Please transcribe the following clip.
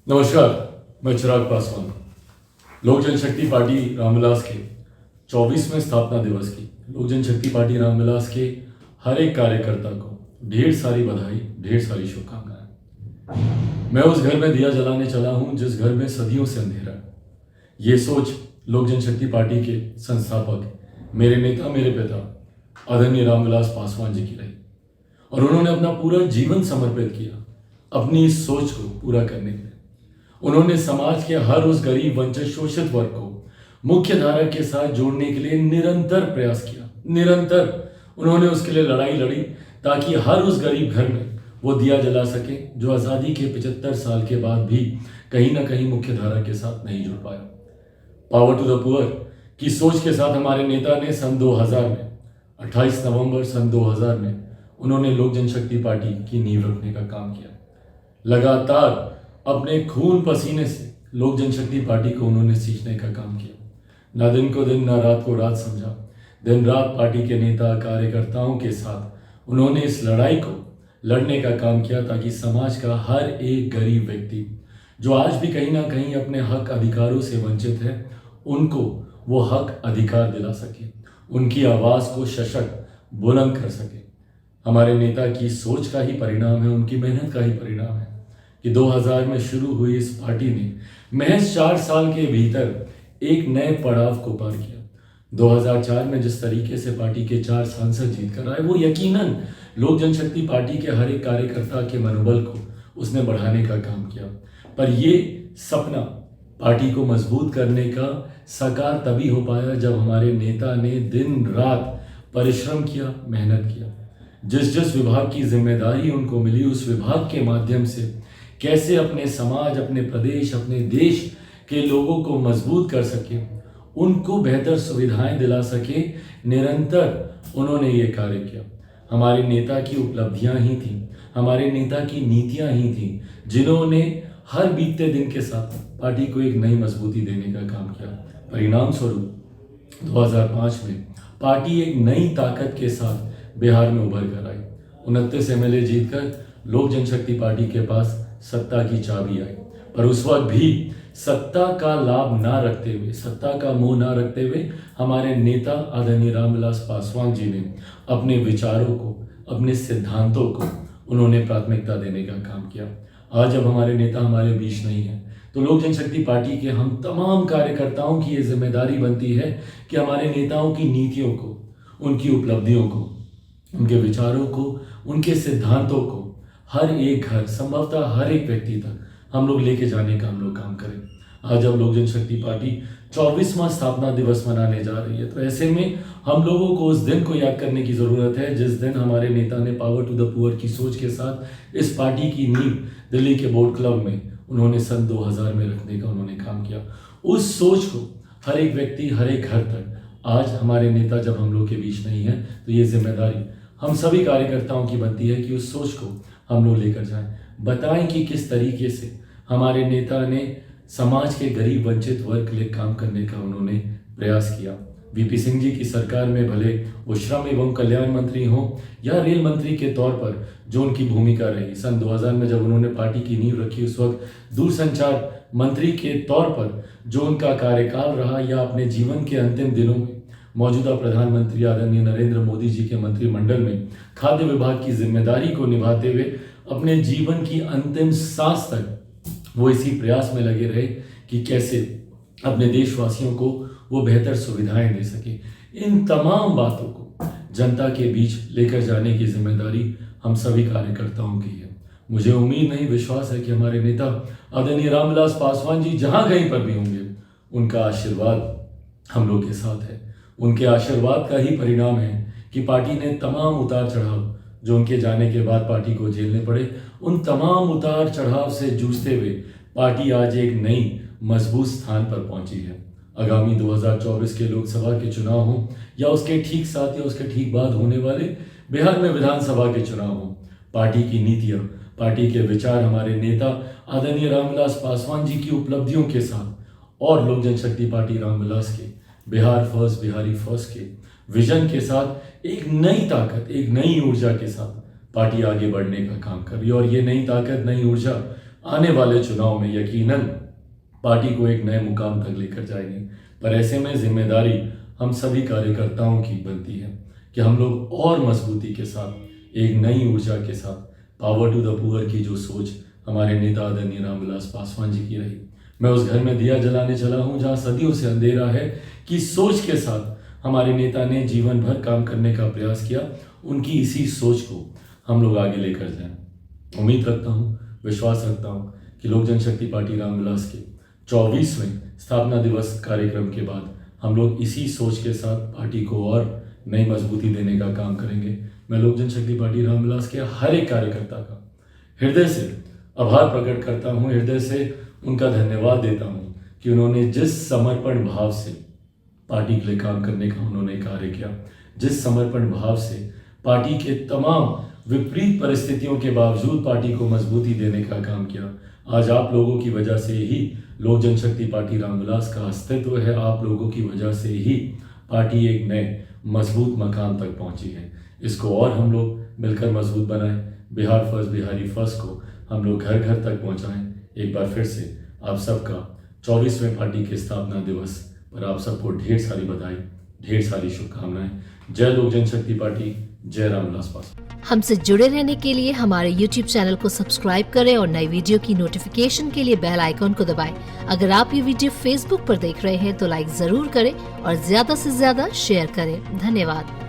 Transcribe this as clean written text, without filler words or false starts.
नमस्कार, मैं चिराग पासवान। लोक जनशक्ति पार्टी रामविलास के 24वें स्थापना दिवस की लोक जनशक्ति पार्टी रामविलास के हर एक कार्यकर्ता को ढेर सारी बधाई, ढेर सारी शुभकामनाएं। मैं उस घर में दिया जलाने चला हूं जिस घर में सदियों से अंधेरा है। ये सोच लोक जनशक्ति पार्टी के संस्थापक, मेरे नेता, मेरे पिता आदरणीय रामविलास पासवान जी की रही और उन्होंने अपना पूरा जीवन समर्पित किया अपनी इस सोच को पूरा करने के लिए। उन्होंने समाज के हर उस गरीब, वंचित, शोषित वर्ग को मुख्य धारा के साथ जोड़ने के लिए निरंतर प्रयास किया। निरंतर उन्होंने उसके लिए लड़ाई लड़ी ताकि हर उस गरीब घर में वो दिया जला सके जो आज़ादी के 75 साल के बाद भी कहीं ना कहीं मुख्य धारा के साथ नहीं जुड़ पाया। पावर टू द पुअर की सोच के साथ हमारे नेता ने सन 2000 में 28 नवंबर सन 2000 में उन्होंने लोक जनशक्ति पार्टी की नींव रखने का काम किया। लगातार अपने खून पसीने से लोक जनशक्ति पार्टी को उन्होंने सींचने का काम किया। ना दिन को दिन, ना रात को रात समझा। दिन रात पार्टी के नेता, कार्यकर्ताओं के साथ उन्होंने इस लड़ाई को लड़ने का काम किया ताकि समाज का हर एक गरीब व्यक्ति जो आज भी कहीं ना कहीं अपने हक अधिकारों से वंचित है, उनको वो हक अधिकार दिला सके, उनकी आवाज़ को सशक्त बुलंद कर सके। हमारे नेता की सोच का ही परिणाम है, उनकी मेहनत का ही परिणाम है कि 2000 में शुरू हुई इस पार्टी ने महज 4 साल के भीतर एक नए पड़ाव को पार किया। 2004 में जिस तरीके से पार्टी के 4 सांसद जीत कर आए, वो यकीनन लोक जनशक्ति पार्टी के हर एक कार्यकर्ता के मनोबल को उसने बढ़ाने का काम किया। पर ये सपना पार्टी को मजबूत करने का साकार तभी हो पाया जब हमारे नेता ने दिन रात परिश्रम किया, मेहनत किया। जिस विभाग की जिम्मेदारी उनको मिली, उस विभाग के माध्यम से कैसे अपने समाज, अपने प्रदेश, अपने देश के लोगों को मजबूत कर सके, उनको बेहतर सुविधाएं दिला सके, निरंतर उन्होंने ये कार्य किया। हमारे नेता की उपलब्धियां ही थी, हमारे नेता की नीतियां ही थी जिन्होंने हर बीतते दिन के साथ पार्टी को एक नई मजबूती देने का काम किया। परिणाम स्वरूप 2005 में पार्टी एक नई ताकत के साथ बिहार में उभर कर आई। 29 MLA जीतकर लोक जनशक्ति पार्टी के पास सत्ता की चाबी आई। पर उस वक्त भी सत्ता का लाभ ना रखते हुए, सत्ता का मोह ना रखते हुए हमारे नेता आदरणीय रामविलास पासवान जी ने अपने विचारों को, अपने सिद्धांतों को उन्होंने प्राथमिकता देने का काम किया। आज जब हमारे नेता हमारे बीच नहीं है तो लोक जनशक्ति पार्टी के हम तमाम कार्यकर्ताओं की ये जिम्मेदारी बनती है कि हमारे नेताओं की नीतियों को, उनकी उपलब्धियों को, उनके विचारों को, उनके सिद्धांतों को हर एक घर, संभवतः हर एक व्यक्ति तक हम लोग लेके जाने का हम लोग काम करें। आज जब लोक जनशक्ति पार्टी 24वां स्थापना दिवस मनाने जा रही है तो ऐसे में हम लोगों को उस दिन को याद करने की ज़रूरत है जिस दिन हमारे नेता ने पावर टू द पुअर की सोच के साथ इस पार्टी की नींव दिल्ली के बोर्ड क्लब में उन्होंने सन 2000 में रखने का उन्होंने काम किया। उस सोच को हर एक व्यक्ति, हर एक घर तक आज हमारे नेता जब हम लोग के बीच नहीं है तो ये जिम्मेदारी हम सभी कार्यकर्ताओं की बनती है कि उस सोच को हम लोग लेकर जाएं, बताएं कि किस तरीके से हमारे नेता ने समाज के गरीब, वंचित वर्ग के लिए काम करने का उन्होंने प्रयास किया। VP सिंह जी की सरकार में भले वो श्रम एवं कल्याण मंत्री हों या रेल मंत्री के तौर पर जो उनकी भूमिका रही, सन 2000 में जब उन्होंने पार्टी की नींव रखी उस वक्त दूरसंचार मंत्री के तौर पर जो उनका कार्यकाल रहा, या अपने जीवन के अंतिम दिनों में मौजूदा प्रधानमंत्री आदरणीय नरेंद्र मोदी जी के मंत्रिमंडल में खाद्य विभाग की जिम्मेदारी को निभाते हुए अपने जीवन की अंतिम सांस तक वो इसी प्रयास में लगे रहे कि कैसे अपने देशवासियों को वो बेहतर सुविधाएं दे सके। इन तमाम बातों को जनता के बीच लेकर जाने की जिम्मेदारी हम सभी कार्यकर्ताओं की है। मुझे उम्मीद नहीं, विश्वास है कि हमारे नेता आदरणीय रामविलास पासवान जी जहां कहीं पर भी होंगे, उनका आशीर्वाद हम लोग के साथ है। उनके आशीर्वाद का ही परिणाम है कि पार्टी ने तमाम उतार चढ़ाव जो उनके जाने के बाद पार्टी को झेलने पड़े, उन तमाम उतार चढ़ाव से जूझते हुए पार्टी आज एक नई मजबूत स्थान पर पहुंची है। आगामी 2024 के लोकसभा के चुनाव हों या उसके ठीक साथ या उसके ठीक बाद होने वाले बिहार में विधानसभा के चुनाव हों, पार्टी की नीतियां, पार्टी के विचार हमारे नेता आदरणीय रामविलास पासवान जी की उपलब्धियों के साथ और लोक जनशक्ति पार्टी रामविलास के बिहार फर्स्ट, बिहारी फर्स्ट के विजन के साथ एक नई ताकत, एक नई ऊर्जा के साथ पार्टी आगे बढ़ने का काम कर रही है। और ये नई ताकत, नई ऊर्जा आने वाले चुनाव में यकीनन पार्टी को एक नए मुकाम तक लेकर जाएंगे। पर ऐसे में जिम्मेदारी हम सभी कार्यकर्ताओं की बनती है कि हम लोग और मजबूती के साथ, एक नई ऊर्जा के साथ, पावर टू द पुअर की जो सोच हमारे नेता आदरणीय रामविलास पासवान जी की रही, मैं उस घर में दिया जलाने चला हूँ जहाँ सदियों से अंधेरा है, कि सोच के साथ हमारे नेता ने जीवन भर काम करने का प्रयास किया। उनकी इसी सोच को हम लोग आगे लेकर जाएं। उम्मीद रखता हूँ, विश्वास रखता हूँ कि लोक जनशक्ति पार्टी रामविलास के 24वें स्थापना दिवस कार्यक्रम के बाद हम लोग इसी सोच के साथ पार्टी को और नई मजबूती देने का काम करेंगे। मैं लोक जनशक्ति पार्टी रामविलास के हर एक कार्यकर्ता का हृदय से आभार प्रकट करता हूँ, हृदय से उनका धन्यवाद देता हूँ कि उन्होंने जिस समर्पण भाव से पार्टी के लिए काम करने का उन्होंने कार्य किया, जिस समर्पण भाव से पार्टी के तमाम विपरीत परिस्थितियों के बावजूद पार्टी को मजबूती देने का काम किया। आज आप लोगों की वजह से ही लोक जनशक्ति पार्टी रामविलास का अस्तित्व है। आप लोगों की वजह से ही पार्टी एक नए मजबूत मकाम तक पहुंची है। इसको और हम लोग मिलकर मजबूत बनाएं। बिहार फर्स्ट, बिहारी फर्स्ट को हम लोग घर घर तक पहुंचाएं। एक बार फिर से आप सबका 24वें पार्टी के स्थापना दिवस पर आप सबको ढेर सारी बधाई, ढेर सारी शुभकामनाएं। जय लोक जनशक्ति पार्टी, जय रामविलास पासवान। हमसे जुड़े रहने के लिए हमारे YouTube चैनल को सब्सक्राइब करें और नई वीडियो की नोटिफिकेशन के लिए बेल आइकॉन को दबाएं। अगर आप ये वीडियो Facebook पर देख रहे हैं तो लाइक जरूर करें और ज्यादा से ज्यादा शेयर करें। धन्यवाद।